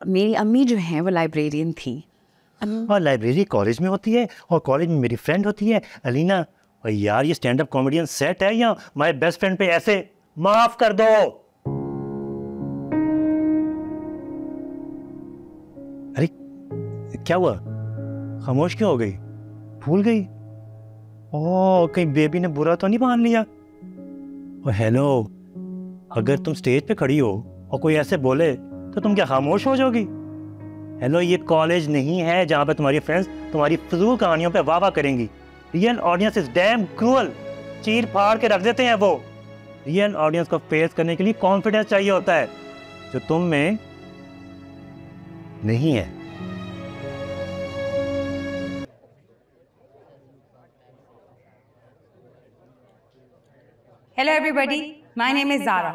मेरी अम्मी जो हैं वो लाइब्रेरियन थी। और लाइब्रेरी कॉलेज में होती है और कॉलेज में मेरी फ्रेंड होती है अलीना। और यार ये स्टैंड अप कॉमेडियन सेट है या माय बेस्ट फ्रेंड पे ऐसे माफ कर दो। अरे क्या हुआ, खामोश क्यों हो गई, भूल गई? ओह कहीं बेबी ने बुरा तो नहीं मान लिया? ओ हेलो, अगर तुम स्टेज पे खड़ी हो और कोई ऐसे बोले तो तुम क्या खामोश हो जाओगी? हेलो, ये कॉलेज नहीं है जहां पे तुम्हारी फ्रेंड्स तुम्हारी फजूल कहानियों पे वाह वाह करेंगी। Real audience is damn cruel, चीर फाड़ के रख देते हैं वो। रियल ऑडियंस को फेस करने के लिए कॉन्फिडेंस चाहिए होता है जो तुम में नहीं है। Hello everybody, my name is Zara.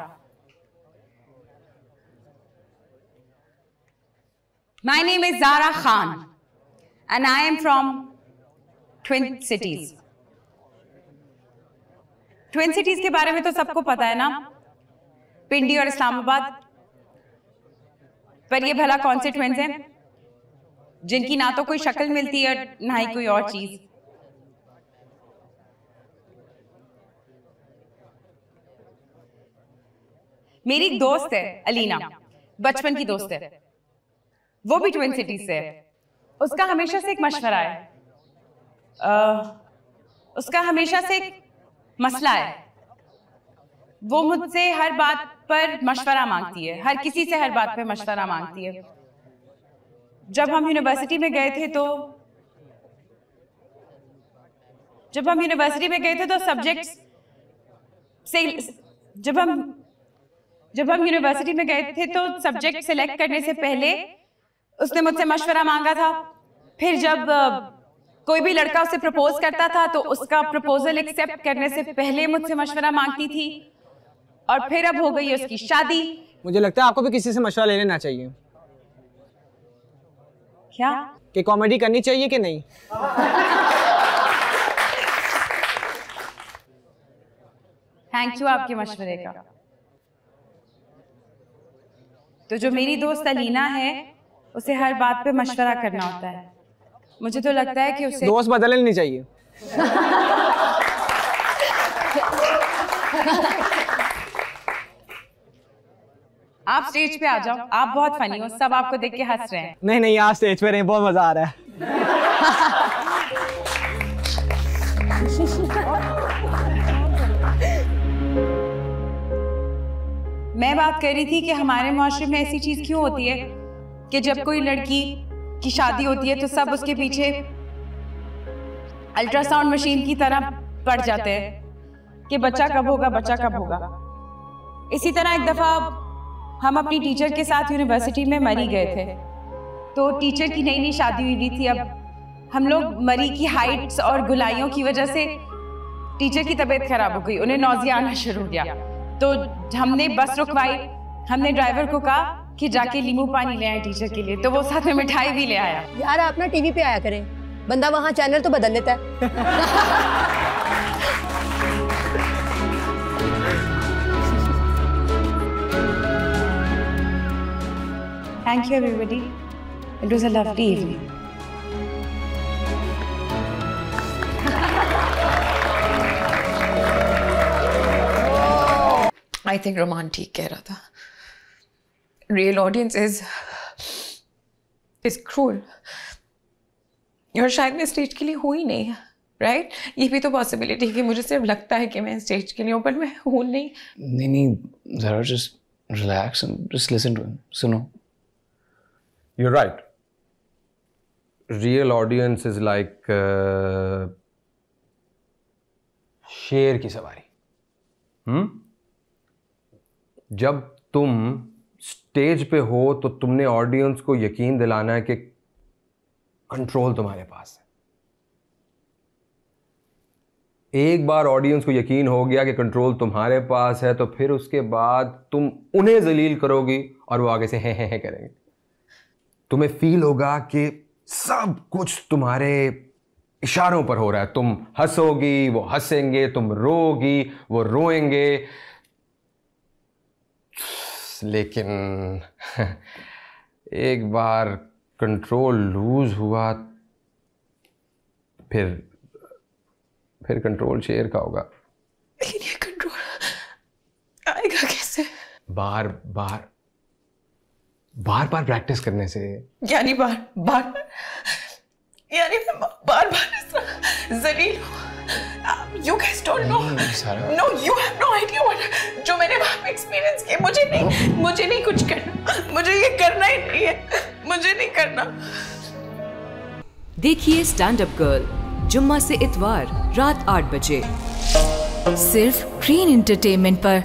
My name is Zara Khan and I am from Twin Cities. Twin Cities के बारे में तो सबको पता है ना, पिंडी और इस्लामाबाद। पर ये भला कौन से ट्विंस हैं जिनकी ना तो कोई शक्ल मिलती है ना ही कोई और चीज। मेरी एक दोस्त है अलीना, बचपन की दोस्त है, वो भी ट्विन सिटीज से है। उसका हमेशा से एक मशवरा है, उसका हमेशा से एक मसला है। वो मुझसे हर बात पर मशवरा मांगती है, हर किसी से हर बात पर मशवरा मांगती है। जब हम यूनिवर्सिटी में गए थे तो सब्जेक्ट्स से जब हम यूनिवर्सिटी में गए थे तो सब्जेक्ट सिलेक्ट करने से पहले उसने मुझसे मशवरा मांगा था। फिर जब कोई भी लड़का उसे प्रपोज करता था तो उसका प्रपोजल एक्सेप्ट करने से पहले मुझसे मशवरा मांगती थी। और फिर अब हो गई उसकी शादी। मुझे लगता है आपको भी किसी से मशवरा ले लेना चाहिए। क्या कि कॉमेडी करनी चाहिए कि नहीं? थैंक यू आपके मशवरे का। तो जो मेरी दोस्त अलीना है उसे हर बात पे मशवरा करना होता है। मुझे तो लगता है कि उसे दोस्त बदलनी नहीं चाहिए। आप स्टेज पे आ जाओ, आप बहुत फनी हो, सब आपको देख के हंस रहे हैं। नहीं आप स्टेज पे रहे, बहुत मजा आ रहा है। मैं बात कर रही थी कि हमारे मुआशरे में ऐसी चीज क्यों होती है कि जब कोई लड़की की शादी होती है तो सब उसके पीछे अल्ट्रासाउंड मशीन की तरह पड़ जाते हैं कि बच्चा कब होगा, बच्चा कब होगा। इसी तरह एक दफा हम अपनी टीचर के साथ यूनिवर्सिटी में मरी गए थे। तो टीचर की नई नई शादी हुई थी। अब हम लोग मरी की हाइट्स और गुलाइयों की वजह से टीचर की तबीयत खराब हो गई, उन्हें नौजिया आना शुरू हो गया। तो हमने बस रुकवाई, हमने ड्राइवर को कहा कि जाके नींबू पानी ले आए टीचर के लिए, तो वो साथ में मिठाई भी ले आया। यार आप ना टीवी पे आया करें, बंदा वहाँ चैनल तो बदल लेता है। Thank you everybody. It was a lovely evening. I think Roman ठीक कह रहा था। Real audience is cruel. और शायद मैं स्टेज के लिए हुई ही नहीं, राइट? ये भी तो पॉसिबिलिटी है कि मुझे सिर्फ लगता है कि मैं स्टेज के लिए हूँ, पर मैं हूँ नहीं। नहीं ज़रा just relax and just listen to him. सुनो। You're right. Real audience is like शेर की सवारी। जब तुम स्टेज पे हो तो तुमने ऑडियंस को यकीन दिलाना है कि कंट्रोल तुम्हारे पास है। एक बार ऑडियंस को यकीन हो गया कि कंट्रोल तुम्हारे पास है तो फिर उसके बाद तुम उन्हें जलील करोगी और वो आगे से हे करेंगे। तुम्हें फील होगा कि सब कुछ तुम्हारे इशारों पर हो रहा है। तुम हंसोगी, वो हंसेंगे, तुम रोगी, वो रोएंगे। लेकिन एक बार कंट्रोल लूज हुआ फिर कंट्रोल शेर का होगा। लेकिन ये कंट्रोल आएगा कैसे? बार बार प्रैक्टिस करने से। यानी बार यानी मैं बार इस तरह जलील हूँ। You guys don't know. No, you have no idea what जो मैंने वहाँ पे एक्सपीरियंस किया। मुझे नहीं कुछ करना। मुझे ये करना ही नहीं है। मुझे नहीं करना। देखिए स्टैंड अप गर्ल जुम्मा से इतवार रात 8 बजे सिर्फ ग्रीन एंटरटेनमेंट पर।